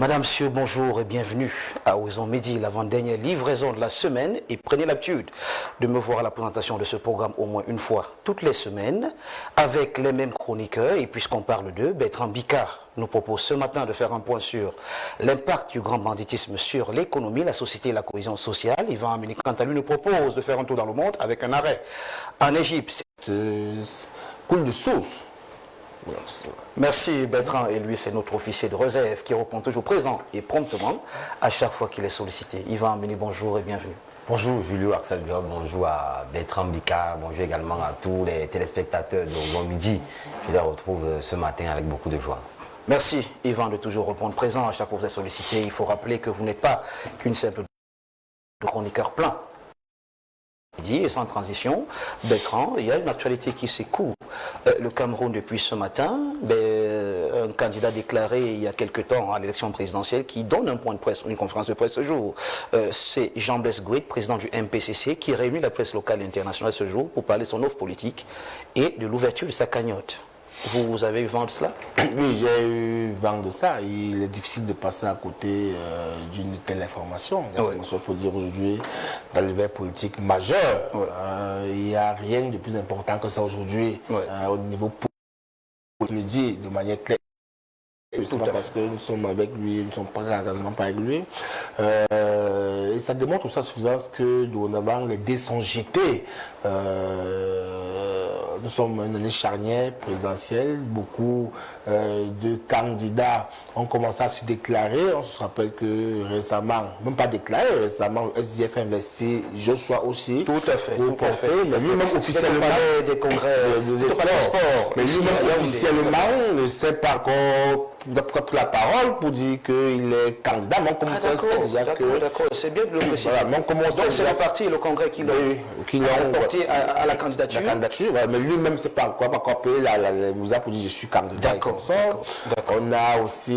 Madame, monsieur, bonjour et bienvenue à Horizon Midi, l'avant-dernière livraison de la semaine. Et prenez l'habitude de me voir à la présentation de ce programme au moins une fois toutes les semaines avec les mêmes chroniqueurs. Et puisqu'on parle d'eux, Bertrand Bicard nous propose ce matin de faire un point sur l'impact du grand banditisme sur l'économie, la société et la cohésion sociale. Yvan Amini, quant à lui, nous propose de faire un tour dans le monde avec un arrêt en Égypte. Coule de sauce. Merci Bertrand, et lui c'est notre officier de réserve qui répond toujours présent et promptement à chaque fois qu'il est sollicité. Yvan Amini, bonjour et bienvenue. Bonjour Julio Axel Biot, bonjour à Bertrand Bicard, bonjour également à tous les téléspectateurs de Bon Midi. Je les retrouve ce matin avec beaucoup de joie. Merci Yvan de toujours répondre présent à chaque fois que vous êtes sollicité. Il faut rappeler que vous n'êtes pas qu'une simple chroniqueur plein. Et sans transition, Bertrand, il y a une actualité qui s'écoule. Le Cameroun, depuis ce matin, un candidat déclaré il y a quelque temps à l'élection présidentielle qui donne un point de presse, une conférence de presse ce jour. C'est Jean-Blaise Gouet, président du MPCC, qui réunit la presse locale et internationale ce jour pour parler de son offre politique et de l'ouverture de sa cagnotte. Vous avez eu vent de cela? Oui, j'ai eu vent de ça. Il est difficile de passer à côté d'une telle information. Il faut dire aujourd'hui, dans l'univers politique majeur, il n'y a rien de plus important que ça aujourd'hui au niveau politique. Je le dis de manière claire. C'est pas parce que nous sommes avec lui, nous ne sommes pas quasiment pas avec lui. Et ça démontre sa suffisance que dorénavant les dés sont jetés. Nous sommes une année charnière présidentielle. Beaucoup de candidats ont commencé à se déclarer. On se rappelle que récemment, même pas déclaré, récemment, le SDF a investi Joshua aussi. Tout à fait, tout à fait. Mais lui-même officiellement, des congrès, des sports. Mais lui-même officiellement ne sait pas encore prendre la parole pour dire qu'il est candidat. Mais on commence à dire que... D'accord, c'est bien de le préciser. Voilà, donc c'est le parti et le congrès qui l'ont porté à la candidature. Mais lui-même, c'est pas encore payé la Moussa pour dire je suis candidat. D'accord. On a aussi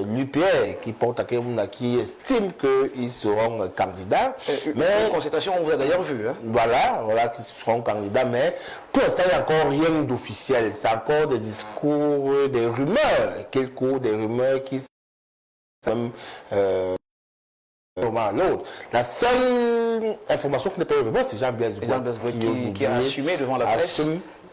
l'UPR qui porte à Kémouna qui estime qu'ils seront candidats. Mais une concertation, on vous a d'ailleurs vu. Hein? Voilà, qu'ils seront candidats. Mais pour l'instant, il n'y a encore rien d'officiel. C'est encore des discours, des rumeurs. Des rumeurs qui sont l'autre. La seule information qui n'est pas rumeur, c'est Jean-Blaise Gouet qui a assumé devant la presse.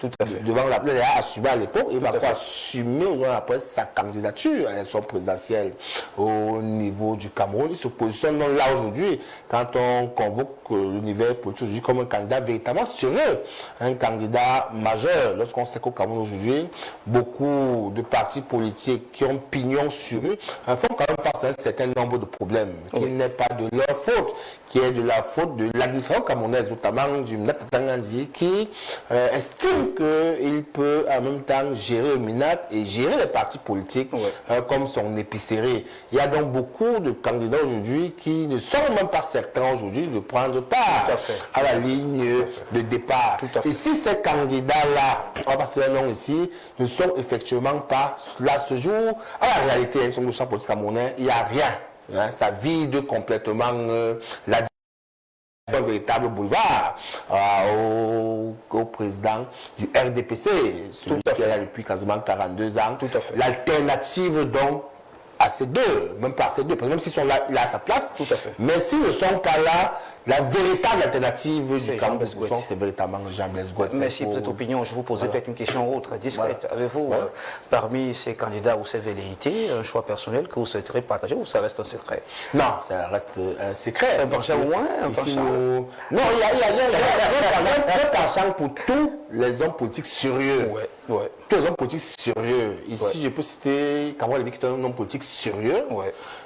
Tout à fait. Devant la presse, il a assumé à l'époque, il va assumer devant la presse sa candidature à l'élection présidentielle au niveau du Cameroun. Il se positionne là aujourd'hui, quand on convoque l'univers politique aujourd'hui comme un candidat véritablement sérieux, un candidat majeur. Lorsqu'on sait qu'au Cameroun aujourd'hui, beaucoup de partis politiques qui ont pignon sur eux font quand même face à un certain nombre de problèmes, qui n'est pas de leur faute, qui est de la faute de l'administration camerounaise, notamment du Minat Tangandi, qui estime qu'il peut en même temps gérer le MINAT et gérer les partis politiques comme son épicerie. Il y a donc beaucoup de candidats aujourd'hui qui ne sont même pas certains aujourd'hui de prendre part à la ligne de départ. Et si ces candidats-là, on va passer un nom ici, ne sont effectivement pas là ce jour, à la réalité, ils sont de champ politique camerounais, il n'y a rien. Ça vide complètement la un véritable boulevard au président du RDPC, celui qui est là depuis quasiment 42 ans. L'alternative donc à ces deux, même pas à ces deux, même s'ils sont là, il a sa place. Mais s'ils ne sont pas là, la véritable alternative du Cameroun, c'est véritablement Jean-Blaise Gouet. Merci pour cette opinion. Je vous posais peut-être une question autre, discrète. Avez-vous, parmi ces candidats ou ces velléités, un choix personnel que vous souhaiterez partager ou ça reste un secret? Non, ça reste un secret. Un penchant au moins? Non, il y a un penchant pour tous les hommes politiques sérieux. Tous les hommes politiques sérieux. Ici, je peux citer Kamwa Lebi qui est un homme politique sérieux.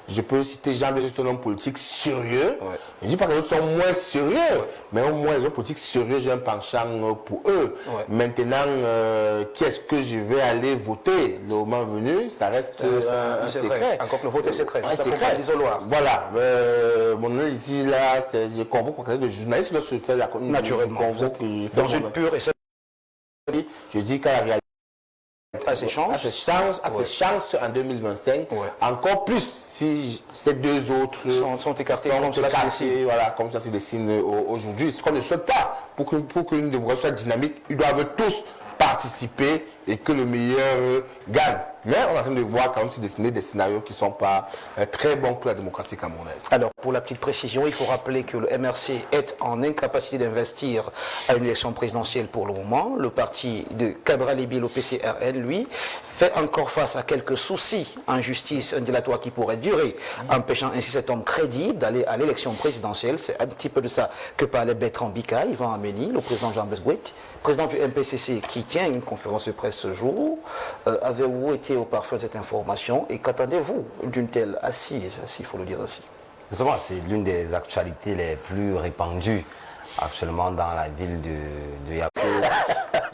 Je peux citer Jean-Blaise qui est un homme politique sérieux. Je ne dis pas que les autres sont moins sérieux, mais au moins les hommes politiques sérieux, j'ai un penchant pour eux. Maintenant, qui est-ce que je vais aller voter le moment venu, ça reste un secret. Encore que le vote est secret. C'est un secret d'isoloir. Voilà. Mon nom ici, là, je convoque pour de journalistes lorsque je fais la naturellement. Dans une pure et je dis qu'à la réalité, à ses chances en 2025, encore plus si ces deux autres sont écartés comme ça se dessine aujourd'hui. Ce qu'on ne souhaite pas pour qu'une démocratie soit dynamique, ils doivent tous participer et que le meilleur gagne. Mais on est en train de voir quand même se dessiner des scénarios qui ne sont pas très bons pour la démocratie camerounaise. Alors, pour la petite précision, il faut rappeler que le MRC est en incapacité d'investir à une élection présidentielle pour le moment. Le parti de Cabral Ibil, le PCRN, lui, fait encore face à quelques soucis en justice, un dilatoire qui pourrait durer, empêchant ainsi cet homme crédible d'aller à l'élection présidentielle. C'est un petit peu de ça que parlait Bertrand Bika, Yvan Ameni, le président Jean Besgouet, président du MPCC, qui tient une conférence de presse ce jour. Avez-vous été au parfum de cette information et qu'attendez-vous d'une telle assise, s'il faut le dire ainsi? Justement, c'est l'une des actualités les plus répandues actuellement dans la ville de Yaoundé.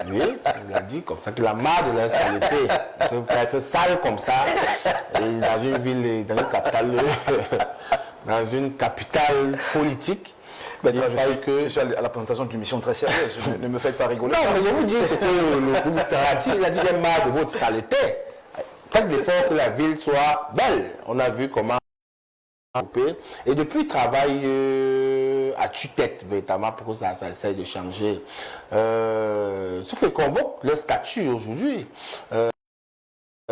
Lui, il a dit comme ça qu'il a marre de leur saleté. Ils peuvent pas être sales comme ça. Et dans une ville, dans une capitale politique. Je suis à la présentation d'une mission très sérieuse. Ne me faites pas rigoler. Non, mais je vous dis, c'est que le groupe Sarati, il a dit j'ai marre de votre saleté. Faites l'effort que la ville soit belle. On a vu comment. Et depuis, il travaille à tue-tête, véritablement, pour que ça essaye de changer. Sauf qu'ils convoquent leur statut aujourd'hui.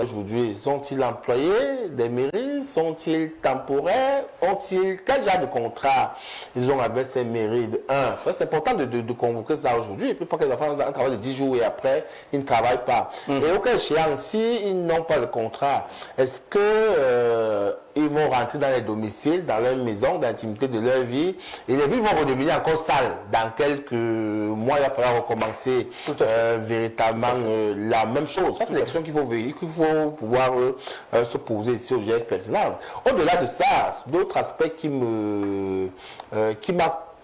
Aujourd'hui, sont-ils employés des mairies? Sont-ils temporaires? Quel genre de contrat ils ont avec ces mairies de 1? C'est important de convoquer ça aujourd'hui. Et puis pas que les enfants ont un travail de 10 jours et après, ils ne travaillent pas. Et auquel échéance, s'ils n'ont pas de contrat, est-ce que ils vont rentrer dans les domiciles, dans leur maison, dans l'intimité de leur vie, et les villes vont redevenir encore sales. Dans quelques mois, il va falloir recommencer véritablement la même chose. Ça, c'est des questions qu'il faut pouvoir se poser ici au GIEC Pertinence. Au-delà de ça, d'autres aspects qui m'a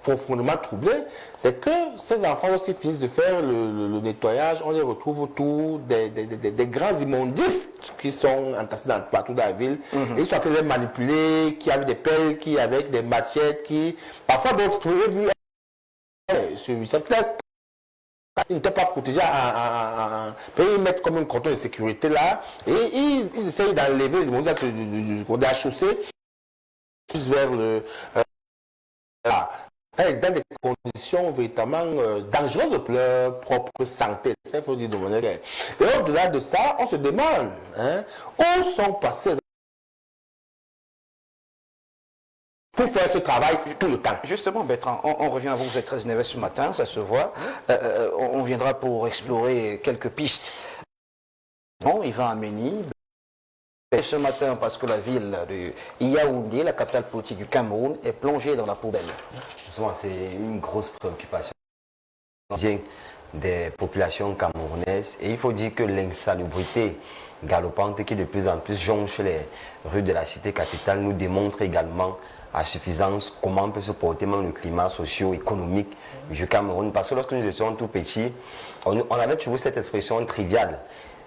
profondément troublé, c'est que ces enfants, lorsqu'ils finissent de faire le nettoyage, on les retrouve autour des grands immondices qui sont entassés partout dans la ville. Et ils sont en train de les manipuler, qui avaient des pelles, qui avec des machettes, qui... Parfois, d'autres, vous avez vu, c'est peut-être... Ils n'étaient pas protégés, ils mettent comme un canton de sécurité là, et ils essayent d'enlever les immondices de la chaussée vers le... dans des conditions véritablement dangereuses pour leur propre santé. Ça, il faut dire de mon élève. Et au-delà de ça, on se demande où sont passés pour faire ce travail tout le temps. Justement, Bertrand, on revient à vous, vous êtes très énervé ce matin, ça se voit. On viendra pour explorer quelques pistes. Bon, Yvan Ameni. Ce matin, parce que la ville de Yaoundé, la capitale politique du Cameroun, est plongée dans la poubelle. Justement, c'est une grosse préoccupation des populations camerounaises. Et il faut dire que l'insalubrité galopante qui de plus en plus jonche les rues de la cité capitale nous démontre également à suffisance comment peut se porter même le climat socio-économique du Cameroun. Parce que lorsque nous étions tout petits, on avait toujours cette expression triviale.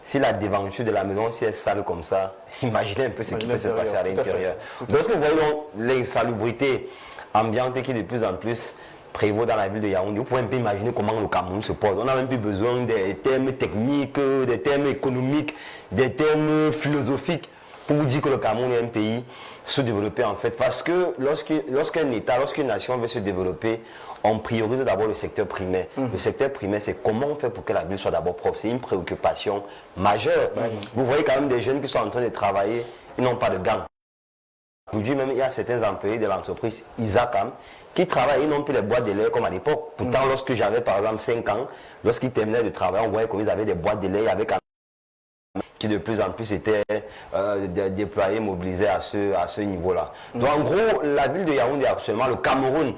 Si la déventure de la maison si est sale comme ça, imaginez un peu ce qui peut se passer à l'intérieur. Lorsque nous voyons l'insalubrité ambiante qui de plus en plus prévaut dans la ville de Yaoundé, vous pouvez un peu imaginer comment le Cameroun se porte. On a même plus besoin des termes techniques, des termes économiques, des termes philosophiques pour vous dire que le Cameroun est un pays sous-développé en fait. Parce que lorsqu'un État, lorsqu'une nation veut se développer, on priorise d'abord le secteur primaire. Le secteur primaire, c'est comment on fait pour que la ville soit d'abord propre. C'est une préoccupation majeure. Vous voyez quand même des jeunes qui sont en train de travailler, ils n'ont pas de gants. Aujourd'hui même, il y a certains employés de l'entreprise Isacam qui travaillent, ils n'ont plus les boîtes de lait comme à l'époque. Pourtant, lorsque j'avais par exemple 5 ans, lorsqu'ils terminaient de travailler, on voyait qu'ils avaient des boîtes de lait avec un qui de plus en plus étaient déployés, mobilisés à ce niveau-là. Donc en gros, la ville de Yaoundé actuellement, le Cameroun,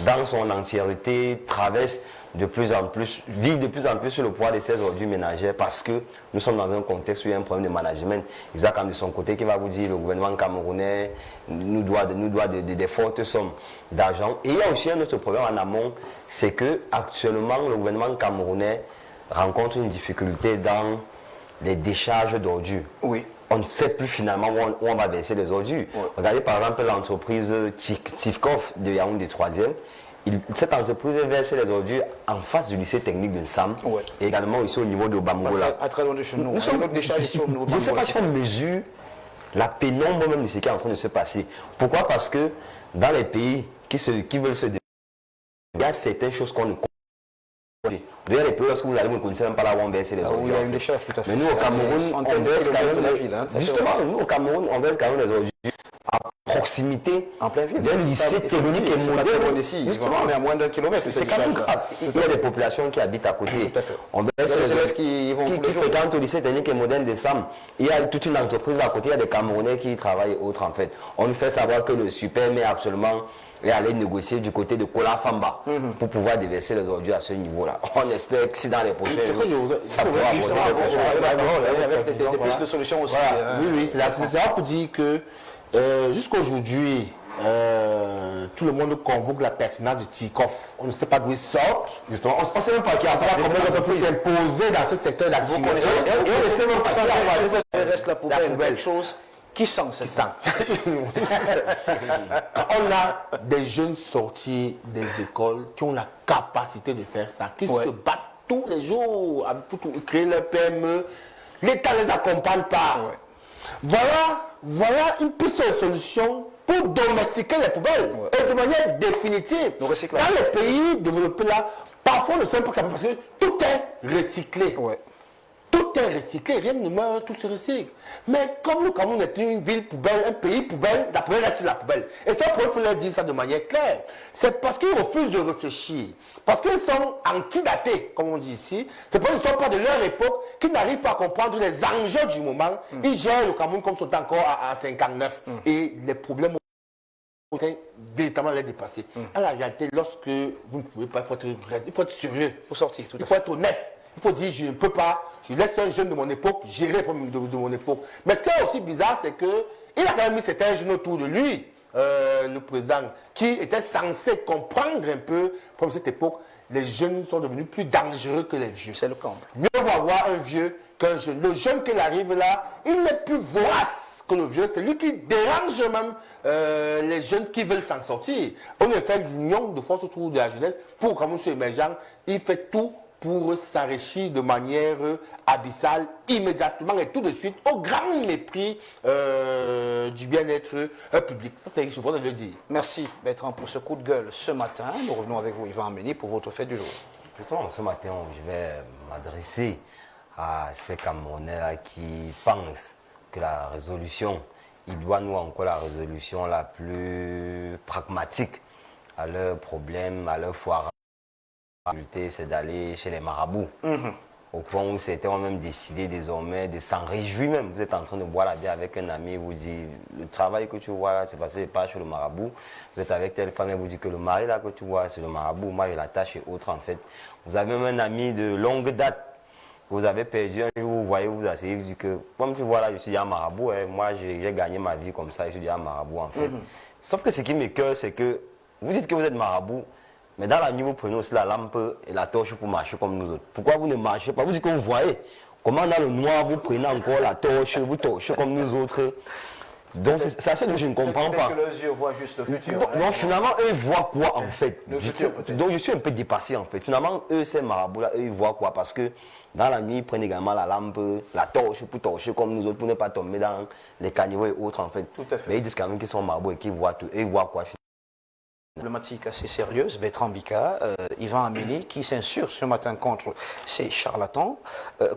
dans son entièreté, traverse de plus en plus, vit de plus en plus sur le poids de ses ordures ménagères parce que nous sommes dans un contexte où il y a un problème de management. Isaac de son côté qui va vous dire le gouvernement camerounais nous doit des fortes sommes d'argent. Et il y a aussi un autre problème en amont, c'est que actuellement le gouvernement camerounais rencontre une difficulté dans les décharges d'ordures. Oui. On ne sait plus finalement où on va verser les ordures. Oui. Regardez par exemple l'entreprise Tifkov de Yaoundé 3e. Cette entreprise verse les ordures en face du lycée technique de Nsam, ouais. Et également ici au niveau de Bamboula. À très loin de chez nous. Je ne sais pas si on mesure la pénombre même de ce qui est en train de se passer. Pourquoi? Parce que dans les pays qui veulent se développer, il y a certaines choses qu'on ne connaît pas. Il y a des pays lorsque vous allez, vous ne connaissez même pas là où on verse les ordures. Il y a une décharge, tout à fait. Mais nous, au Cameroun, on verse quand même de la ville. Justement, nous, au Cameroun, on verse quand même les ordures à proximité en plein ville. d'un lycée technique et moderne. Justement, on est à moins d'un kilomètre. C'est quand même grave. Il y a des populations qui habitent à côté. Tout à fait. On verse les élèves qui fréquentent au lycée technique et moderne de Sam. Il y a toute une entreprise à côté, il y a des Camerounais qui y travaillent et autres en fait. On nous fait savoir que le super met absolument et aller négocier du côté de Kola Famba pour pouvoir déverser les ordures à ce niveau-là. On espère que si dans les prochains jours, ça pourra avec des pistes de solutions aussi. Oui, c'est là pour dire que jusqu'aujourd'hui, tout le monde convoque la pertinence du Tikoff. On ne sait pas d'où ils sortent. Justement, on ne sait même pas qui a fait comment on peut s'imposer dans ce secteur d'activité. Et on ne sait même pas ça. Reste la poubelle, quelque chose qui sent, c'est ça. On a des jeunes sortis des écoles qui ont la capacité de faire ça, qui se battent tous les jours pour créer leur PME. L'État ne les accompagne pas. Voilà une piste de solution pour domestiquer les poubelles et de manière définitive. Dans les pays développés là, parfois on ne sait pas parce que tout est recyclé. Tout est recyclé, rien ne meurt, tout se recycle. Mais comme le Cameroun est une ville poubelle, un pays poubelle, la poubelle reste la poubelle. Et ça, il faut leur dire ça de manière claire. C'est parce qu'ils refusent de réfléchir, parce qu'ils sont antidatés, comme on dit ici. C'est parce qu'ils ne sont pas de leur époque, qu'ils n'arrivent pas à comprendre les enjeux du moment. Ils gèrent le Cameroun comme sont encore à 59. Et les problèmes véritablement les dépasser. À la réalité, lorsque vous ne pouvez pas, il faut être sérieux. Pour sortir, il faut être honnête. Il faut dire, je ne peux pas, je laisse un jeune de mon époque gérer les problèmes de mon époque. Mais ce qui est aussi bizarre, c'est qu'il a quand même mis certains jeunes autour de lui, le président, qui était censé comprendre un peu, comme cette époque, les jeunes sont devenus plus dangereux que les vieux. C'est le camp. Mieux vaut avoir un vieux qu'un jeune. Le jeune qui arrive là, il n'est plus vorace que le vieux. C'est lui qui dérange même les jeunes qui veulent s'en sortir. On a fait l'union de force autour de la jeunesse pour Cameroun émergent. Il fait tout pour s'enrichir de manière abyssale, immédiatement et tout de suite, au grand mépris du bien-être public. Ça, c'est ce que je le dire. Merci, Bertrand, pour ce coup de gueule ce matin. Nous revenons avec vous, Yvan Aménie, pour votre fait du jour. Justement, ce matin, je vais m'adresser à ces Camerounais qui pensent que la résolution, il doit nous encore la résolution la plus pragmatique à leurs problèmes, à leurs foires. C'est d'aller chez les marabouts. Au point où certains ont même décidé désormais de s'en réjouir même. Vous êtes en train de boire la bière avec un ami, vous dit le travail que tu vois là, c'est parce que je pas chez le marabout. Vous êtes avec telle femme et vous dit que le mari là que tu vois, c'est le marabout. Moi, j'ai la tâche et autres en fait. Vous avez même un ami de longue date. Vous avez perdu un jour, vous voyez, vous asseyez, vous dites que comme tu vois là, je suis déjà marabout. Moi, j'ai gagné ma vie comme ça, je suis déjà marabout en fait. Sauf que ce qui m'écoeure, c'est que vous dites que vous êtes marabout. Mais dans la nuit, vous prenez aussi la lampe et la torche pour marcher comme nous autres. Pourquoi vous ne marchez pas? Vous dites que vous voyez. Comment dans le noir, vous prenez encore la torche, vous torchez comme nous autres. Donc c'est ça que je ne comprends pas. Que leurs yeux voient juste le futur. Donc finalement, eux voient quoi en fait? Le futur peut-être. Donc je suis un peu dépassé en fait. Finalement, eux, ces marabouts-là, eux, ils voient quoi? Parce que dans la nuit, ils prennent également la lampe, la torche pour torcher comme nous autres, pour ne pas tomber dans les caniveaux et autres en fait. Tout à fait. Mais ils disent quand même qu'ils sont marabouts et qu'ils voient tout. Eux, ils voient quoi? Problématique assez sérieuse, Bertrand Bika, Yvan Aménie, qui s'insurge ce matin contre ces charlatans,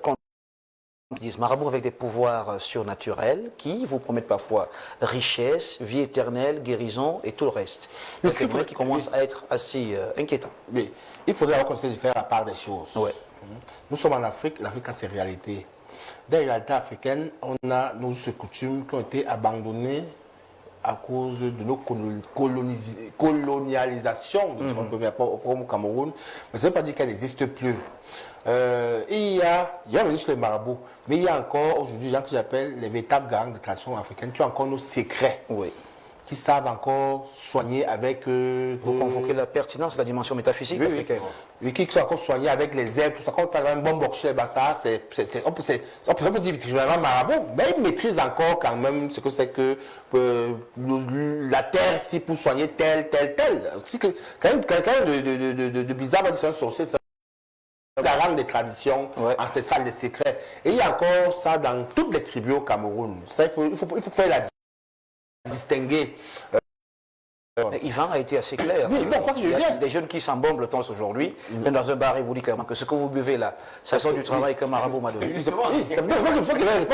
contre ils disent marabout avec des pouvoirs surnaturels qui vous promettent parfois richesse, vie éternelle, guérison et tout le reste. C'est vrai qui commence à être assez inquiétant. Mais il faudrait continuer de faire la part des choses. Nous sommes en Afrique, l'Afrique a ses réalités. Dans les réalités africaines, on a nos coutumes qui ont été abandonnées à cause de nos colonialisations, au Cameroun, mais ça ne veut pas dire qu'elle n'existe plus. Il y a venu chez les marabouts, mais il y a encore aujourd'hui des gens que j'appelle les véritables garants de tradition africaine qui ont encore nos secrets, qui savent encore soigner avec... Vous convoquez la pertinence de la dimension métaphysique africaine. Oui, qui sont encore soignés avec les herbes, tout ça. Quand on parle d'un bon boxer, on peut dire vraiment marabout, mais ils maîtrisent encore quand même ce que c'est que la terre, si pour soigner tel. Si quelqu'un de bizarre va dire c'est un sorcier, c'est un garant des traditions ancestrales, des secrets. Et il y a encore ça dans toutes les tribus au Cameroun. Ça, il faut faire la distinguer. Mais Yvan a été assez clair. Oui, non, pas que je Il y a viens. des jeunes qui s'embombent le temps aujourd'hui, même dans un bar, il vous dit clairement que ce que vous buvez là, ça sort du travail qu'un marabout m'a donné. Oui, c'est pas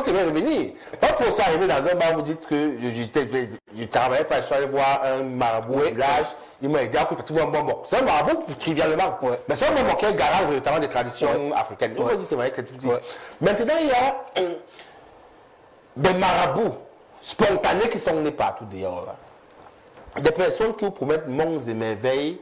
qu'il va revenir. Pas pour ça arriver dans un bar, vous dites que je ne travaillais pas, je suis allé voir un marabout au village, il m'a aidé à couper un bonbon. C'est un marabout trivialement. Ouais. Mais c'est un bonbon qui est garant notamment des traditions africaines. On dit c'est vrai, c'est tout petit. Maintenant, il y a des marabouts spontanés qui sont nés partout dehors. Là. Des personnes qui vous promettent monts et merveilles,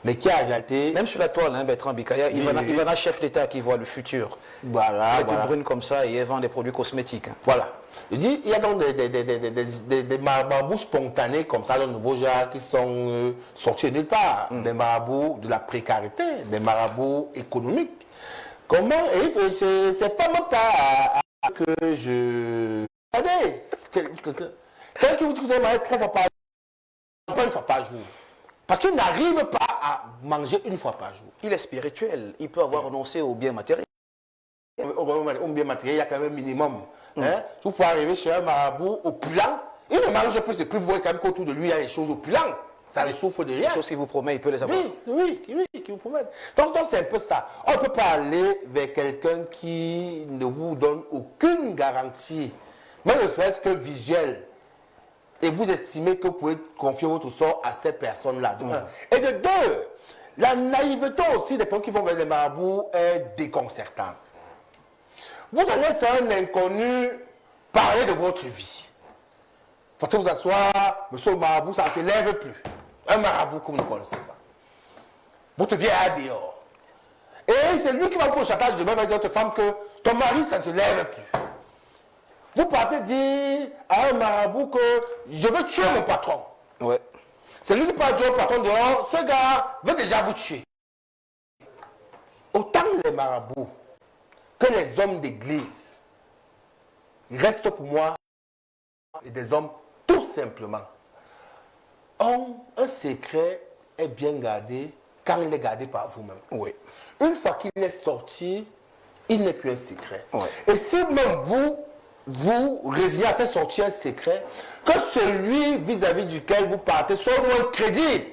mais qui a réalité. Même sur la toile, hein, Bertrand Bikaya, Ivana, chef d'État qui voit le futur. Voilà. Elle est toute brune comme ça et elle vend des produits cosmétiques. Voilà. Je dis, il y a donc des marabouts spontanés comme ça, de nouveaux genre qui sont sortis de nulle part. Des marabouts de la précarité, des marabouts économiques. Comment, et c'est pas même pas que je. Regardez, quelqu'un qui vous dit que vous devez manger 3 fois par jour, pas une fois par jour. Parce qu'il n'arrive pas à manger une fois par jour. Il est spirituel, il peut avoir renoncé aux biens matériels. Au bien matériel, il y a quand même un minimum. Hein? Vous pouvez arriver chez un marabout opulent, il ne mange plus, et puis vous voyez quand même qu'autour de lui, il y a des choses opulentes. Ça ne souffre de rien. Les choses qu'il vous promet, il peut les avoir. Oui, qui vous promettent. Donc c'est un peu ça. On ne peut pas aller vers quelqu'un qui ne vous donne aucune garantie, même ne serait-ce que visuelle. Et vous estimez que vous pouvez confier votre sort à ces personnes-là. Et de deux, la naïveté aussi des personnes qui vont vers les marabouts est déconcertante. Vous allez faire un inconnu parler de votre vie. Faut vous asseoir, monsieur le marabout, ça ne se lève plus. Un marabout que vous ne connaissez pas. Votre vie est dehors. Et c'est lui qui va vous faire le chantage demain, va dire à votre femme que ton mari, ça ne se lève plus. Vous partez dire à un marabout que je veux tuer mon patron. Ouais. C'est lui qui parle dire au patron dehors, ce gars veut déjà vous tuer. Autant les marabouts que les hommes d'église restent pour moi des hommes tout simplement. Un secret est bien gardé quand il est gardé par vous-même. Oui. Une fois qu'il est sorti, il n'est plus un secret. Ouais. Et si même vous réussissez à faire sortir un secret, que celui vis-à-vis duquel vous partez soit moins crédible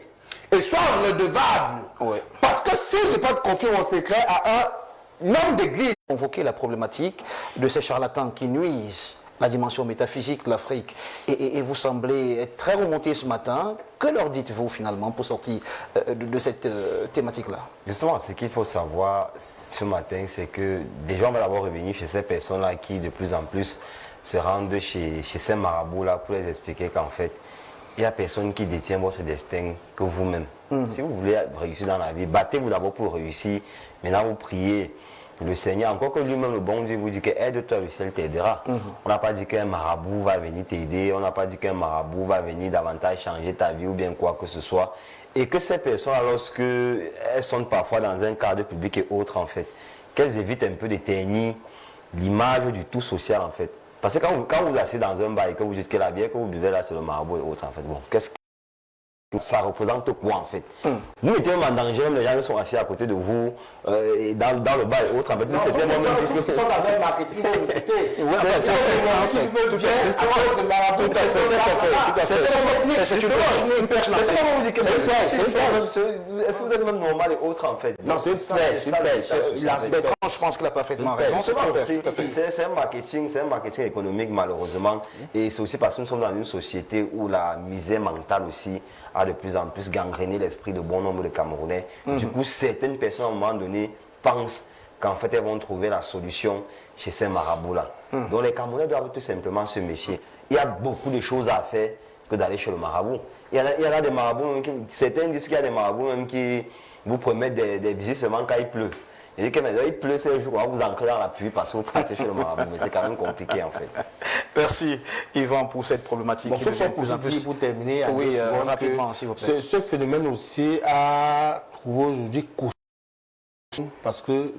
et soit redevable. Ouais. Parce que si je n'ai pas de confier mon secret à un homme d'église, Convoquer la problématique de ces charlatans qui nuisent la dimension métaphysique de l'Afrique. Et vous semblez être très remonté ce matin. Que leur dites-vous finalement pour sortir de cette thématique-là? Justement, ce qu'il faut savoir ce matin, c'est que déjà on va d'abord revenir chez ces personnes-là qui de plus en plus se rendent chez ces marabouts-là pour les expliquer qu'en fait, il n'y a personne qui détient votre destin que vous-même. Si vous voulez réussir dans la vie, battez-vous d'abord pour réussir. Maintenant, vous priez le Seigneur, encore que lui-même, le bon Dieu, vous dit que aide-toi, le ciel t'aidera. On n'a pas dit qu'un marabout va venir t'aider, on n'a pas dit qu'un marabout va venir davantage changer ta vie ou bien quoi que ce soit. Et que ces personnes, lorsqu'elles sont parfois dans un cadre public et autre, en fait, qu'elles évitent un peu d'éternir l'image du tout social, en fait. Parce que quand vous asseyez dans un bar et que vous dites que la bière que vous buvez là, c'est le marabout et autre, en fait, bon, qu'est-ce que ça représente quoi en fait? Vous mettez même en danger, même les gens qui sont assis à côté de vous, dans le bar et autres. En fait, c'est tellement même ils sont dans un marketing de recruter. C'est une perche lancée. Est-ce que vous êtes même normal et autres en fait? Non, c'est une flèche. Bertrand, je pense qu'il a parfaitement raison. C'est un marketing économique malheureusement. Et c'est aussi parce que nous sommes dans une société où la misère mentale aussi a de plus en plus gangréné l'esprit de bon nombre de Camerounais. Du coup, certaines personnes à un moment donné pensent qu'en fait elles vont trouver la solution chez ces marabouts-là. Donc les Camerounais doivent tout simplement se méfier. Il y a beaucoup de choses à faire que d'aller chez le marabout. Il y en a des marabouts, certains disent qu'il y a des marabouts même qui vous promettent des visites seulement quand il pleut. Il dit que il pleut ces jours, vous ancrez dans la pluie parce que vous partez chez le marabout, mais c'est quand même compliqué en fait. Merci Yvan pour cette problématique. Bon, ce sont positifs pour terminer. Oui, rapidement s'il vous plaît. Ce phénomène aussi a trouvé aujourd'hui parce que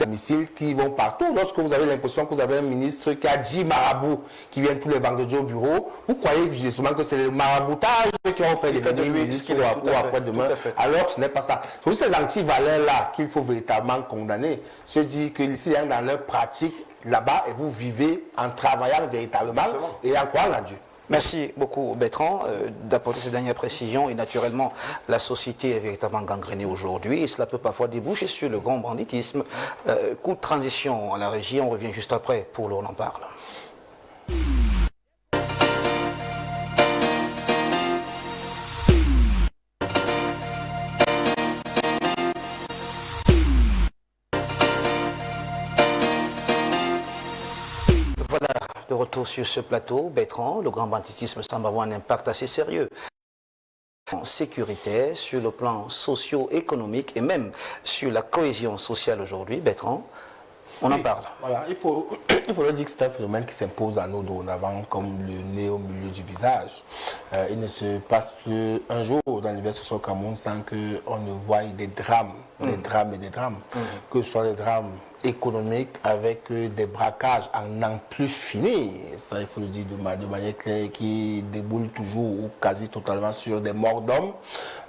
domicile qui vont partout. Lorsque vous avez l'impression que vous avez un ministre qui a 10 marabouts qui viennent tous les vendredis au bureau, vous croyez justement que c'est le maraboutage qui ont fait devenir ministre ou après-demain, alors ce n'est pas ça. C'est ces antivaleurs-là qu'il faut véritablement condamner. Se dire que s'il y a dans leur pratique là-bas et vous vivez en travaillant véritablement et en croyant en Dieu. Merci beaucoup Bertrand d'apporter ces dernières précisions et naturellement la société est véritablement gangrénée aujourd'hui et cela peut parfois déboucher sur le grand banditisme. Coup de transition à la régie, on revient juste après pour l'on en parle. Voilà, de retour sur ce plateau, Bertrand, le grand banditisme semble avoir un impact assez sérieux sécuritaire, sur le plan socio-économique et même sur la cohésion sociale aujourd'hui. Bertrand, on en parle. Voilà, il faut le dire que c'est un phénomène qui s'impose à nous dorénavant comme le nez au milieu du visage. Il ne se passe plus un jour dans l'univers social au Cameroun sans qu'on ne voie des drames, des drames et des drames. Que ce soit des drames économiques avec des braquages en n'en plus finir. Ça, il faut le dire de manière claire, qui déboulent toujours ou quasi totalement sur des morts d'hommes.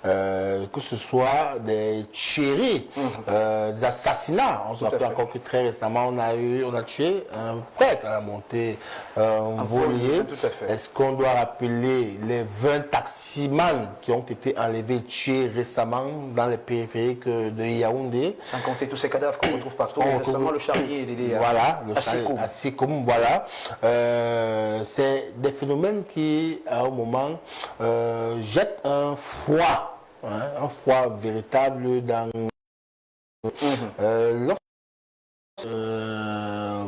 Que ce soit des tueries, des assassinats. On se rappelle encore que très récemment, on a tué un prêtre à la montée, un volier. Est-ce qu'on doit rappeler les 20 taximans qui ont été enlevés et tués récemment dans les périphériques de Yaoundé? Sans compter tous ces cadavres qu'on retrouve partout. Récemment, le charnier est voilà, assez commun, voilà. C'est des phénomènes qui, à un moment, jettent un froid. Un froid véritable dans...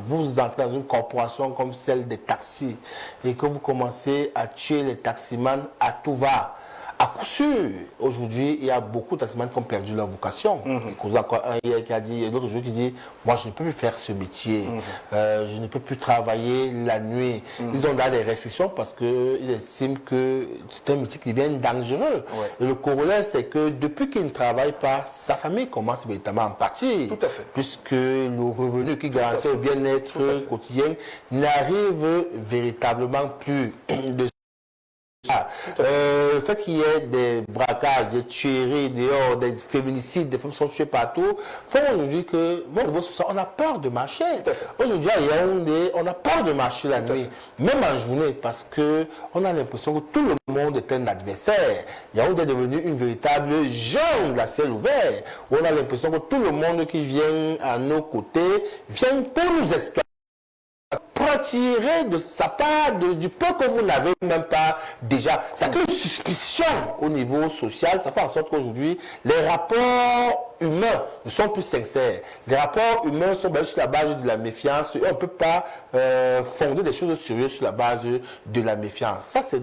vous entrez dans une corporation comme celle des taxis et que vous commencez à tuer les taximans à tout va. À coup sûr, aujourd'hui, il y a beaucoup de taximans qui ont perdu leur vocation. Il y a encore un hier qui a dit, et l'autre aujourd'hui qui dit, moi je ne peux plus faire ce métier, je ne peux plus travailler la nuit. Ils ont des restrictions parce qu'ils estiment que c'est un métier qui devient dangereux. Et le corollaire, c'est que depuis qu'il ne travaille pas, sa famille commence véritablement à en partir. Tout à fait. Puisque le revenu qui garantit le bien-être quotidien n'arrive véritablement plus de le fait qu'il y ait des braquages, des tueries dehors, des féminicides, des femmes sont tuées partout, font aujourd'hui que, bon, au niveau social, on a peur de marcher. Aujourd'hui, à Yaoundé, on a peur de marcher la nuit, même en journée, parce qu'on a l'impression que tout le monde est un adversaire. Yaoundé est devenu une véritable jungle à ciel ouvert, où on a l'impression que tout le monde qui vient à nos côtés vient pour nous exploiter. Retirer de sa part du peu que vous n'avez même pas déjà. Ça crée une suspicion au niveau social. Ça fait en sorte qu'aujourd'hui, les rapports humains ne sont plus sincères. Les rapports humains sont basés sur la base de la méfiance. Et on ne peut pas fonder des choses sérieuses sur la base de la méfiance. Ça, c'est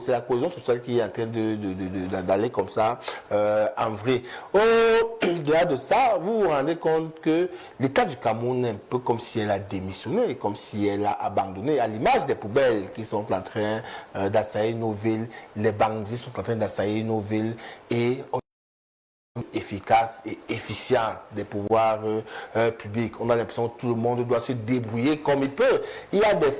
la cohésion sociale qui est en train d'aller comme ça en vrai. Au-delà de ça, vous vous rendez compte que l'État du Cameroun est un peu comme si elle a démissionné, comme si elle a abandonné, à l'image des poubelles qui sont en train d'assaillir nos villes, les bandits sont en train d'assaillir nos villes et efficace et efficient des pouvoirs publics. On a l'impression que tout le monde doit se débrouiller comme il peut. Il y a des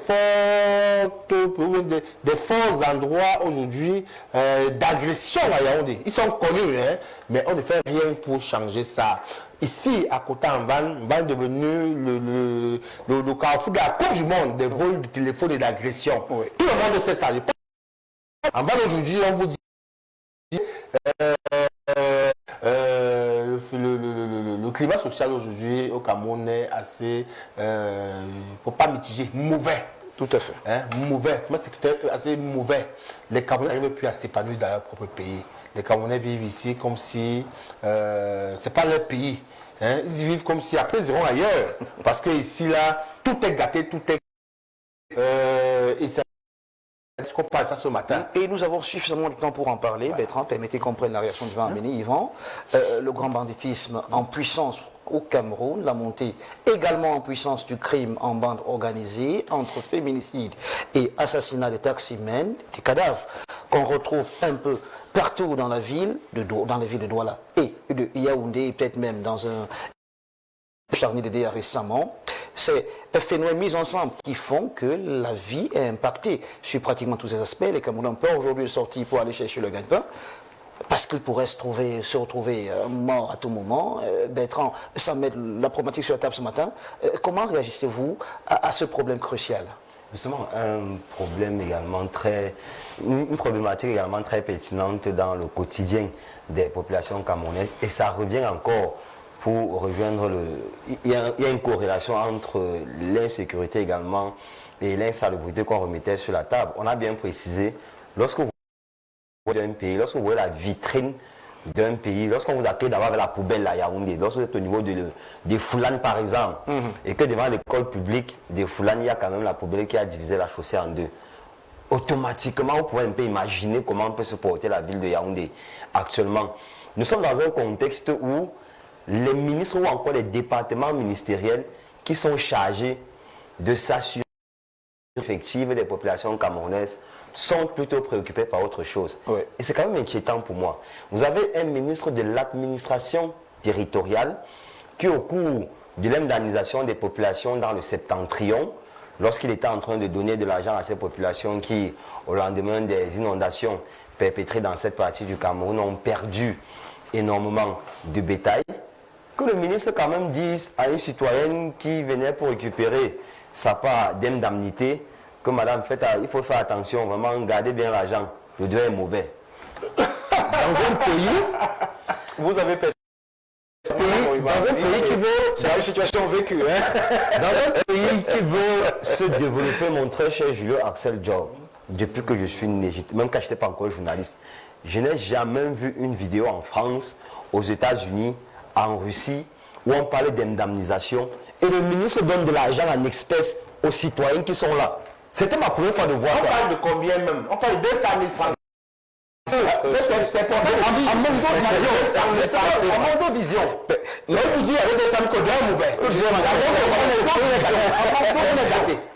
forts endroits aujourd'hui d'agression à Yaoundé. Ils sont connus, hein, mais on ne fait rien pour changer ça. Ici, à Kota-en-Van, Van est devenu le carrefour de la Coupe du Monde des vols de téléphone et d'agression. Tout le monde sait ça. En Van aujourd'hui, on vous dit le climat social aujourd'hui au Cameroun est assez, faut pas mitiger, mauvais. Tout à fait. Mauvais. Moi, c'est assez mauvais. Les Camerounais n'arrivent plus à s'épanouir dans leur propre pays. Les Camerounais vivent ici comme si c'est pas leur pays. Ils vivent comme si après ils iront ailleurs. Parce que ici, là, tout est gâté, tout est... Est-ce qu'on parle de ça ce matin? Et nous avons suffisamment de temps pour en parler. Voilà. Bertrand, permettez qu'on prenne la réaction du Van Béni, Yvan. Le grand banditisme en puissance au Cameroun, la montée également en puissance du crime en bande organisée entre féminicide et assassinat des taximens, des cadavres qu'on retrouve un peu partout dans la ville de Douala et de Yaoundé, et peut-être même dans un Charny Dédé récemment, c'est un phénomène mis ensemble qui font que la vie est impactée sur pratiquement tous ces aspects. Les Camerounais ont peur aujourd'hui de sortir pour aller chercher le gagne-pain parce qu'ils pourraient se retrouver morts à tout moment. Bertrand, sans mettre la problématique sur la table ce matin, comment réagissez-vous à ce problème crucial? Justement, un problème également une problématique également très pertinente dans le quotidien des populations camerounaises, et ça revient encore pour rejoindre il y a une corrélation entre l'insécurité également et l'insalubrité qu'on remettait sur la table. On a bien précisé, lorsque vous voyez un pays, lorsque vous voyez la vitrine d'un pays, lorsqu'on vous accueille d'abord avec la poubelle à Yaoundé, lorsque vous êtes au niveau des Foulanes par exemple, et que devant l'école publique des Foulanes, il y a quand même la poubelle qui a divisé la chaussée en deux, automatiquement vous pouvez un peu imaginer comment peut se porter la ville de Yaoundé actuellement. Nous sommes dans un contexte où les ministres ou encore les départements ministériels qui sont chargés de s'assurer effective des populations camerounaises sont plutôt préoccupés par autre chose. Oui. Et c'est quand même inquiétant pour moi. Vous avez un ministre de l'administration territoriale qui, au cours de l'indemnisation des populations dans le septentrion, lorsqu'il était en train de donner de l'argent à ces populations qui, au lendemain des inondations perpétrées dans cette partie du Cameroun, ont perdu énormément de bétail, que le ministre quand même dise à une citoyenne qui venait pour récupérer sa part d'indemnité que madame, il faut faire attention, vraiment, gardez bien l'argent, le Dieu est mauvais. Dans un pays, Vous avez dans un pays qui veut... C'est une situation vécue. Dans un pays qui veut se développer, mon très cher Julio Axel Job, depuis que je suis né, même quand je n'étais pas encore journaliste, je n'ai jamais vu une vidéo en France, aux États-Unis, en Russie, où on parlait d'indemnisation et le ministre donne de l'argent en espèces aux citoyens qui sont là. C'était ma première fois de voir ça. On parle de combien même? On parle de 200 000 francs. C'est pour à mon vision. Mais vous dites avec 200 000 que bien mauvais.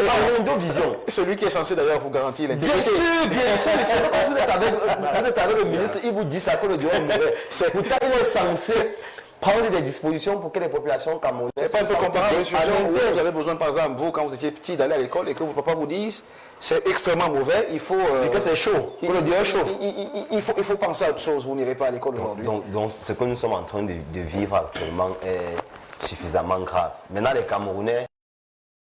À mon vision. Celui qui est censé d'ailleurs vous garantir Bien l'intégrité. sûr, bien sûr. C'est pas quand vous êtes avec le ministre, il vous dit ça que le Dieu est mauvais. Pourtant, il est censé prendre des dispositions pour que les populations camerounaises... C'est pas un peu comparable à une situation où vous avez besoin, par exemple, vous, quand vous étiez petit, d'aller à l'école et que vos papas vous disent c'est extrêmement mauvais, il faut... Et que c'est chaud, que le Dieu est chaud. Il faut penser à autre chose, vous n'irez pas à l'école aujourd'hui. Donc, ce que nous sommes en train de vivre actuellement est suffisamment grave. Maintenant, les Camerounais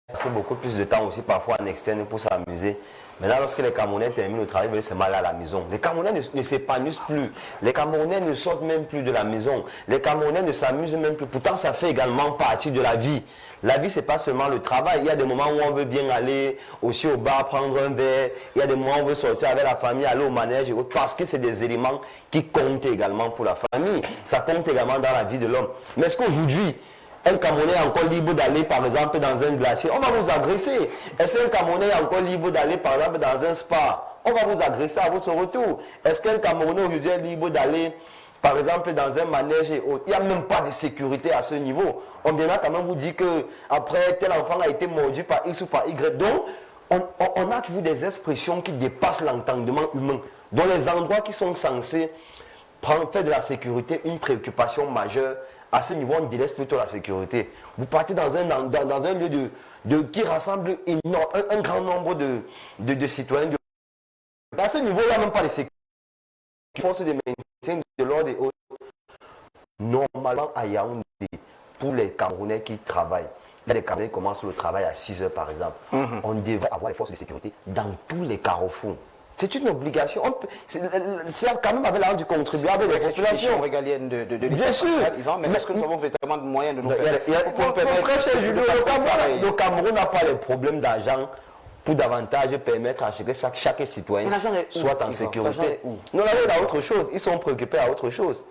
passent beaucoup plus de temps aussi parfois en externe pour s'amuser. Maintenant, lorsque les Camerounais terminent le travail, ils veulent se mal à la maison. Les Camerounais ne s'épanouissent plus. Les Camerounais ne sortent même plus de la maison. Les Camerounais ne s'amusent même plus. Pourtant, ça fait également partie de la vie. La vie, ce n'est pas seulement le travail. Il y a des moments où on veut bien aller aussi au bar, prendre un verre. Il y a des moments où on veut sortir avec la famille, aller au manège et autres. Parce que c'est des éléments qui comptent également pour la famille. Ça compte également dans la vie de l'homme. Mais est-ce qu'aujourd'hui, un Camerounais est encore libre d'aller par exemple dans un glacier? On va vous agresser. Est-ce qu'un Camerounais est encore libre d'aller par exemple dans un spa? On va vous agresser à votre retour. Est-ce qu'un Camerounais aujourd'hui est libre d'aller par exemple dans un manège et autres? Il n'y a même pas de sécurité à ce niveau. On viendra quand même vous dire qu'après tel enfant a été mordu par X ou par Y. Donc on a toujours des expressions qui dépassent l'entendement humain. Dans les endroits qui sont censés faire de la sécurité une préoccupation majeure, à ce niveau, on délaisse plutôt la sécurité. Vous partez dans un lieu qui rassemble un grand nombre de citoyens. À ce niveau, il n'y a même pas de sécurité. Force de maintien de l'ordre et autres. Normalement, à Yaoundé, pour les Camerounais qui travaillent, il y a des Camerounais qui commencent le travail à 6 heures par exemple. On devrait avoir les forces de sécurité dans tous les carrefours. C'est une obligation. C'est quand même avec l'argent du contribuable des populations régalienne de l'État. Bien sûr. Mais est-ce que nous avons véritablement de moyens de nous Le Cameroun n'a pas les problèmes d'argent pour davantage permettre à ce que chaque citoyen soit en sécurité. Non, là, il y a autre chose. Ils sont préoccupés à autre chose.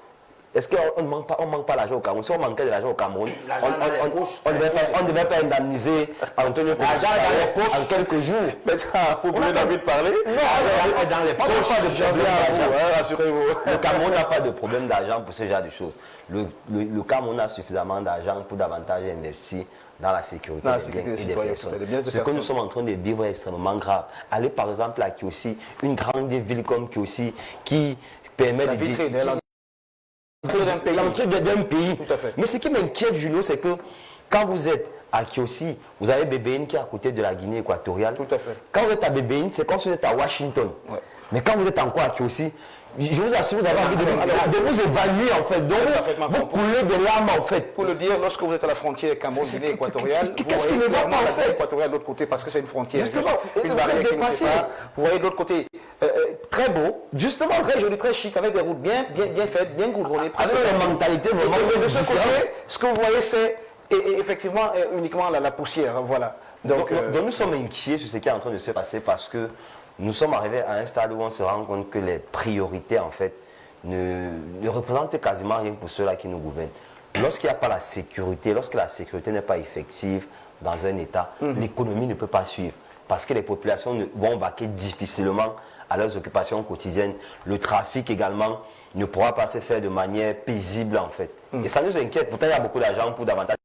Est-ce qu'on ne manque pas l'argent au Cameroun? Si on manquait de l'argent au Cameroun, on ne devait pas indemniser Antonio Costa en quelques jours. Mais ça, vous pouvez envie de parler? Non, dans les poches. Rassurez-vous. Le Cameroun n'a pas de problème d'argent pour ce genre de choses. Le Cameroun a suffisamment d'argent pour davantage investir dans la sécurité et des personnes. Ce que nous sommes en train de vivre est extrêmement grave. Allez par exemple à Kiossi, une grande ville comme Kiossi qui permet de... l'entrée d'un pays. Tout à fait. Mais ce qui m'inquiète, Julio, c'est que quand vous êtes à Kiossi, vous avez Bébéine qui est à côté de la Guinée équatoriale. Tout à fait. Quand vous êtes à Bébéine, c'est comme si vous êtes à Washington. Ouais. Mais quand vous êtes encore à Kiossi, je vous assure, vous avez envie de vous évanouir en fait. Donc, vous coulez des larmes en fait. Pour le dire, lorsque vous êtes à la frontière Cameroun-Guinée équatoriale, qu'est-ce qui ne va pas en fait équatoriale de l'autre côté parce que c'est une frontière. Justement, une barrière qui nous sépare. Vous voyez de l'autre côté, très beau, justement très joli, très chic, avec des routes bien faites, bien goudronnées. Avec la mentalité vraiment de ce côté, différente. ce que vous voyez, c'est effectivement uniquement la poussière. Voilà. Donc nous sommes inquiets sur ce qui est en train de se passer parce que nous sommes arrivés à un stade où on se rend compte que les priorités en fait ne représentent quasiment rien pour ceux-là qui nous gouvernent. Lorsqu'il n'y a pas la sécurité, lorsque la sécurité n'est pas effective dans un État, l'économie ne peut pas suivre parce que les populations vont vaquer difficilement à leurs occupations quotidiennes. Le trafic également ne pourra pas se faire de manière paisible en fait. Et ça nous inquiète. Pourtant, il y a beaucoup d'argent pour davantage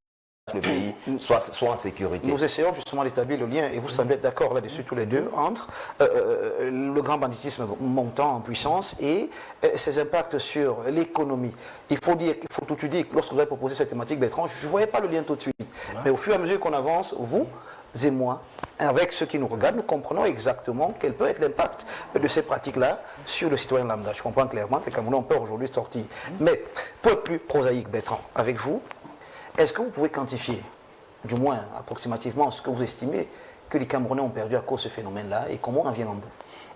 le pays soit en sécurité. Nous essayons justement d'établir le lien, et vous semblez être d'accord là-dessus tous les deux, entre le grand banditisme montant en puissance et ses impacts sur l'économie. Il faut tout de suite, lorsque vous avez proposé cette thématique, Bertrand, je ne voyais pas le lien tout de suite. Mais au fur et à mesure qu'on avance, vous et moi, avec ceux qui nous regardent, nous comprenons exactement quel peut être l'impact de ces pratiques-là sur le citoyen lambda. Je comprends clairement que les Camerounais ont peur aujourd'hui de sortir. Mais pour être plus prosaïque, Bertrand, avec vous, est-ce que vous pouvez quantifier, du moins approximativement, ce que vous estimez que les Camerounais ont perdu à cause de ce phénomène-là et comment on en vient en bout?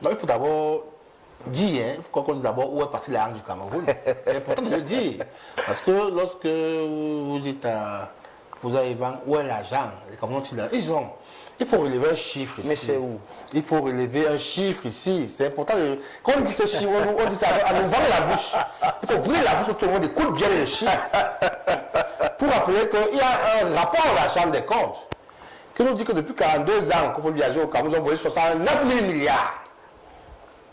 Donc il faut d'abord dire, il faut qu'on dise d'abord où est passée la langue du Cameroun. C'est important de le dire. Parce que lorsque vous dites à Ivan, où est l'argent? Les Camerounais, il faut relever un chiffre ici. Mais c'est où? Il faut relever un chiffre ici. C'est important. Quand on dit ce chiffre, on dit ça à nous vendre la bouche. Il faut ouvrir la bouche, tout le monde écoute bien le chiffre. Pour rappeler qu'il y a un rapport à la Chambre des comptes qui nous dit que depuis 42 ans qu'on peut viager au Cameroun, nous avons envoyé 69 000 milliards.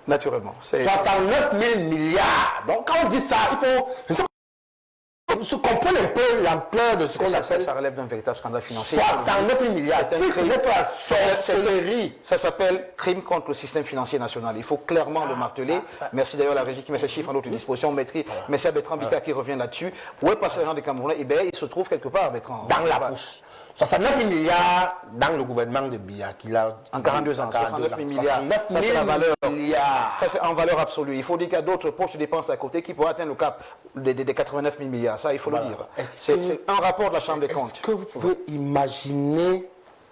Naturellement. 69 000 milliards. Donc quand on dit ça, il faut se comprendre un peu l'ampleur de ce qu'on appelle. Ça relève d'un véritable scandale financier. 69 000 milliards. Ça s'appelle crime contre le système financier national. Il faut clairement le marteler. Merci d'ailleurs à la régie qui met ces chiffres à notre disposition. Merci à Bertrand Bika qui revient là-dessus. Où est passé l'argent des Camerounais? Eh bien, il se trouve quelque part, Bertrand. Dans la bouche. 69 000 milliards dans le gouvernement de Biya qu'il a en 42 ans. 69 000 milliards. Ça, c'est la valeur. Ça, c'est en valeur absolue. Il faut dire qu'il y a d'autres poches de dépenses à côté qui pourraient atteindre le cap des 89 000 milliards. Ça, il faut le dire. C'est un rapport de la Chambre des comptes. Est-ce que vous pouvez imaginer,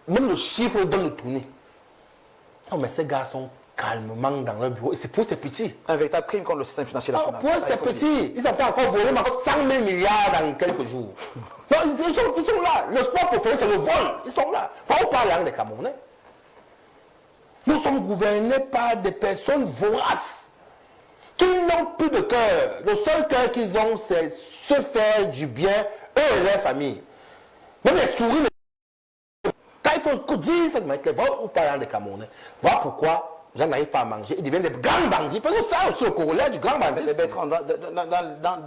même le chiffre donne le tourner? Non, mais ces gars sont calmement dans leur bureau. Et c'est pour ces petits. Un véritable crime contre le système financier national. Pour ces petits, ils ont encore volé 100 000 milliards dans quelques jours. Non, ils sont là. Le sport préféré, c'est le vol. Ils sont là. Quand on parle des Camerounais, nous sommes gouvernés par des personnes voraces qui n'ont plus de cœur. Le seul cœur qu'ils ont, c'est se faire du bien, eux et leur famille. Même les souris, quand il faut dire cette manière, on parle des Camerounais. Voilà pourquoi j'en n'arrive pas à manger. Ils deviennent des grands bandits. Parce que ça, c'est le corollaire du grand bandit.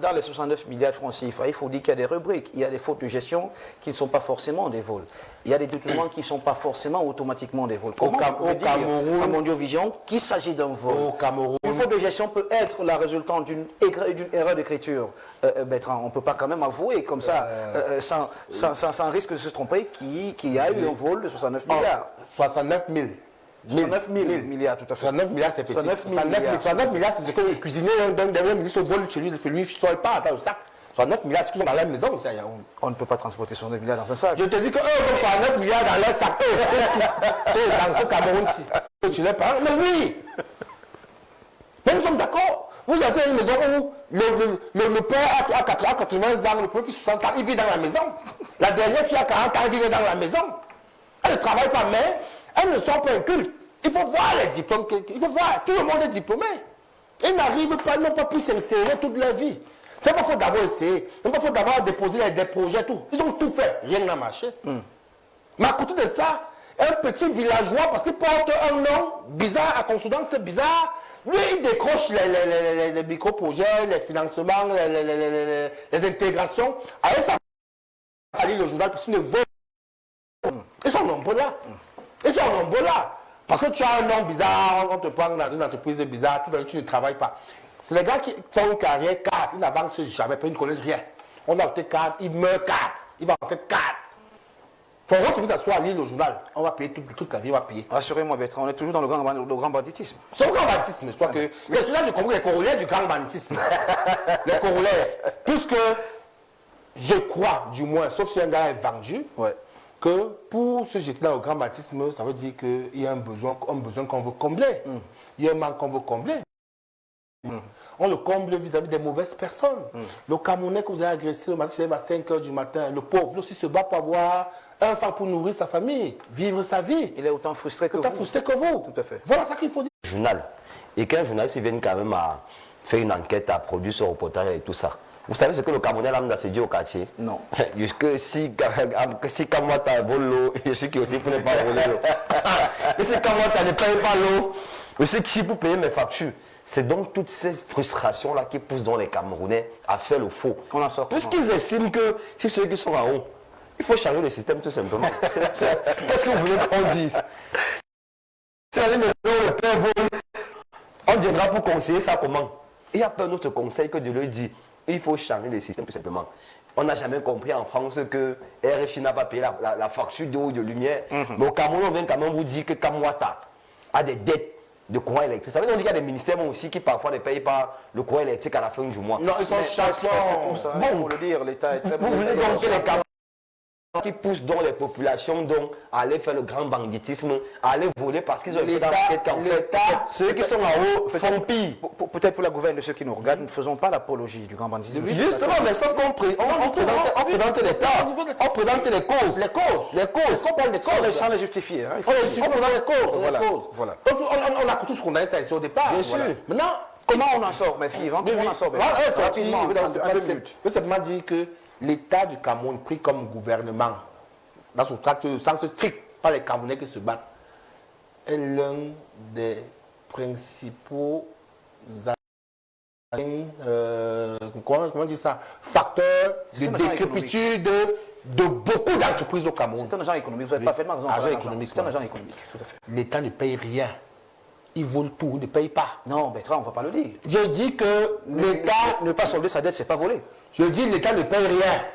Dans les 69 milliards de francs CFA, il faut dire qu'il y a des rubriques. Il y a des fautes de gestion qui ne sont pas forcément des vols. Il y a des détournements qui ne sont pas forcément automatiquement des vols. Comment on peut dire à Mondiovision qu'il s'agit d'un vol? Au Cameroun. Une faute de gestion peut être la résultante d'une erreur d'écriture. Bertrand, on ne peut pas quand même avouer comme ça, sans risque de se tromper, qu'il y a eu un vol de 69 milliards. 69 000. 69 000 milliards, tout à fait. 69 milliards, c'est petit. 69 milliards, c'est ce que le cuisinier d'un dernier ministre vole chez lui, lui, il ne sort pas dans le sac. 69 milliards, c'est ce qu'ils ont dans la maison aussi. On ne peut pas transporter 69 milliards dans un sac. Je te dis qu'eux vont faire 9 milliards dans leur sac. Eux, dans ce Cameroun-ci. Tu n'es pas. Mais oui! Mais nous sommes d'accord. Vous avez une maison où le père a 80 ans, le premier fils 60 ans, il vit dans la maison. La dernière fille a 40 ans, elle vit dans la maison. Elle ne travaille pas, mais elles ne sont pas incultes. Il faut voir les diplômes. Il faut voir. Tout le monde est diplômé. Ils n'arrivent pas, ils n'ont pas pu s'insérer toute leur vie. C'est pas faute d'avoir essayé. C'est pas faute d'avoir déposé des projets, tout. Ils ont tout fait. Rien n'a marché. Mais à côté de ça, un petit villageois, parce qu'il porte un nom bizarre à Consoudan, c'est bizarre. Lui, il décroche les micro-projets, les financements, les intégrations. Avec ça, ça lit le journal, parce qu'ils ne veulent. Ils sont nombreux là. Ils sont nombreux là. Parce que tu as un nom bizarre, on te prend dans une entreprise bizarre, tout d'un coup tu ne travailles pas. C'est les gars qui font une carrière cadre, ils n'avancent jamais, ils ne connaissent rien. On a été cadre, ils meurent cadre, il va en être cadre. Ton rôle, c'est s'asseoir à lire le journal. On va payer toute la vie, on va payer. Rassurez-moi, Bertrand, on est toujours dans le grand banditisme. C'est le grand banditisme, je crois que c'est celui-là du Congo, les corollaires du grand banditisme. Les corollaires. Puisque je crois, du moins, sauf si un gars est vendu, que pour se jeter dans le grand banditisme, ça veut dire qu'il y a un besoin qu'on veut combler. Il y a un manque qu'on veut combler. On le comble vis-à-vis des mauvaises personnes. Le Camerounais que vous avez agressé le matin, il se lève à 5 h du matin. Le pauvre, lui aussi se bat pour avoir un franc pour nourrir sa famille, vivre sa vie. Il est autant frustré que vous. Autant frustré que vous. Tout à fait. Voilà ça qu'il faut dire. Journal. Et qu'un journaliste vienne quand même à faire une enquête, à produire son reportage et tout ça. Vous savez ce que le Camerounais lambda se dit au quartier? Non. Que si Kamwata vole l'eau, je sais qu'il aussi pour ne pas voler l'eau. Et si Kamwata ne paye pas l'eau, je sais qui pour payer mes factures. C'est donc toutes ces frustrations-là qui poussent dans les Camerounais à faire le faux. On en sort. Puisqu'ils estiment que si ceux qui sont en haut, il faut changer le système tout simplement. Qu'est-ce que vous voulez qu'on dise? Si dans une maison, le père vole, on viendra pour conseiller ça comment? Il n'y a pas un autre conseil que de lui dire il faut changer le système tout simplement. On n'a jamais compris en France que RFI n'a pas payé la facture d'eau et de lumière. Mais au Cameroun, on vient quand même vous dire que Kamwata a des dettes de courant électrique. Ça veut dire qu'il y a des ministères aussi qui parfois ne payent pas le courant électrique à la fin du mois. Non, ils sont champions. Bon, il faut le dire, l'État est très bon. Vous voulez donc que les Camerounais qui poussent donc les populations donc à aller faire le grand banditisme, à aller voler parce qu'ils ont été dans la tête qu'en fait, ceux qui sont en haut font pire. Peut-être pour la gouverne de ceux qui nous regardent, nous ne faisons pas l'apologie du grand banditisme. Justement, mais sans qu'on présente les tas, on présente les causes. Les causes. Les causes. On parle des causes. Sans les justifier. Hein, On présente les causes. Voilà. Les causes. Voilà. Donc, on a tous condamné ça ici au départ. Bien sûr. Maintenant, Comment on en sort? Merci Yvan. Comment on en sort? Rapidement, en 2 minutes. Je veux simplement dire que l'État du Cameroun, pris comme gouvernement, dans son tract, le sens strict, pas les Camerounais qui se battent, est l'un des principaux comment dire ça, facteurs de décrépitude de beaucoup d'entreprises au Cameroun. C'est un agent économique. Vous n'avez pas fait de raison. Agent économique. C'est un agent économique. Tout à fait. L'État ne paye rien. Il vole tout, il ne paye pas. Non, Bertrand, on ne va pas le dire. Je dis que l'État... Ne pas solder sa dette, c'est pas voler. Je dis que l'État ne paye rien.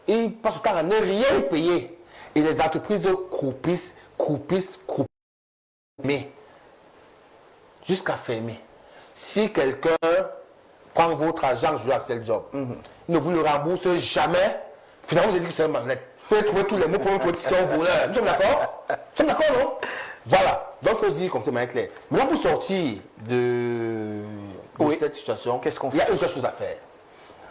Il passe le temps à ne rien payer. Et les entreprises croupissent, mais jusqu'à fermer. Si quelqu'un prend votre argent, je à le job, il ne vous le rembourse jamais, finalement vous dites que c'est un magnète. Vous pouvez trouver tous les mots pour nous trouver que c'est un voleur. Nous sommes d'accord? Nous sommes d'accord, non? Voilà. Donc il faut dire comme c'est bien clair. Maintenant pour sortir de cette situation, qu'est-ce qu'on fait? Il y a une seule chose à faire.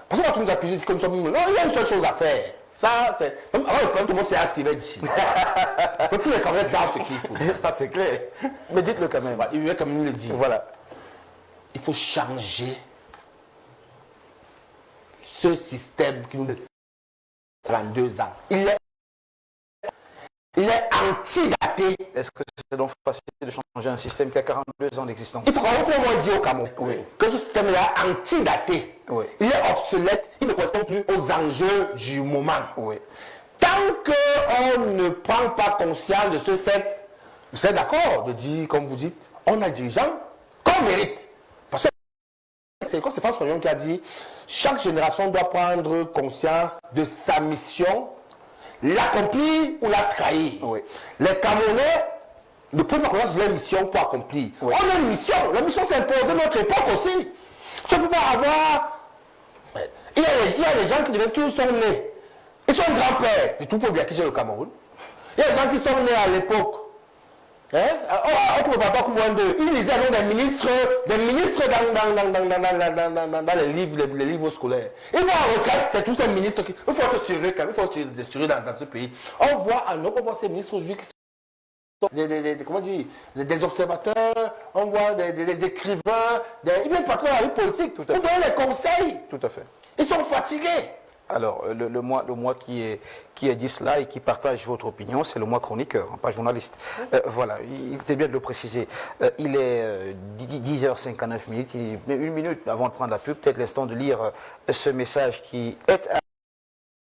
Parce qu'on va tous nous accuser comme ça. Non, il y a une seule chose à faire. Ça, c'est... Avant le problème, tout le monde sait ce qu'il va dire. Tous les Camerounais savent ce qu'il faut. Ça, c'est clair. Mais dites-le quand même. Il veut quand même le dire. Voilà. Il faut changer ce système qui nous... 32 ans. Il est anti-daté. Est-ce que c'est donc facile de changer un système qui a 42 ans d'existence? Il faut vraiment dire au Cameroun que ce système-là est anti-daté. Oui. Il est obsolète, il ne correspond plus aux enjeux du moment. Oui. Tant qu'on ne prend pas conscience de ce fait, vous êtes d'accord de dire, comme vous dites, on a des dirigeants qu'on mérite. Parce que c'est comme François Fayon qui a dit, chaque génération doit prendre conscience de sa mission, l'accomplir ou la trahir. Oui. Les Camerounais ne prennent pas conscience de leur mission pour accomplir. Oui. On a une mission, la mission c'est imposer notre époque aussi. Je ne peux pas avoir... Il y a des gens qui deviennent tous sont nés. Ils sont grands-pères, c'est tout pour bien qui j'ai le Cameroun. Il y a des gens qui sont nés à l'époque. On ne peut pas comme moins d'eux. Ils lisaient des ministres dans les livres scolaires. Ils vont en retraite, c'est tous ces ministres qui. Il faut être sérieux quand même, il faut être sérieux dans ce pays. On voit ces ministres aujourd'hui qui sont comment dire, des observateurs, on voit des écrivains, ils viennent partir dans la vie politique, on donne les conseils. Tout à fait. Ils sont fatigués. Alors, le mois qui est dit cela et qui partage votre opinion, c'est le mois chroniqueur, hein, pas journaliste. Voilà, il était bien de le préciser. Il est 10h59, une minute avant de prendre la pub, peut-être l'instant de lire ce message qui est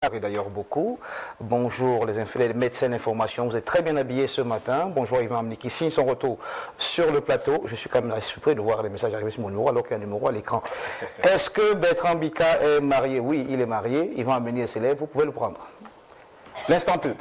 à Et d'ailleurs beaucoup. Bonjour les médecins d'information, vous êtes très bien habillés ce matin. Bonjour Yvan Amni qui signe son retour sur le plateau. Je suis quand même surpris de voir les messages arriver sur mon numéro alors qu'il y a un numéro à l'écran. Est-ce que Bertrand Bika est marié? Oui, il est marié. Yvan Amni est célèbre, vous pouvez le prendre. L'instant pub.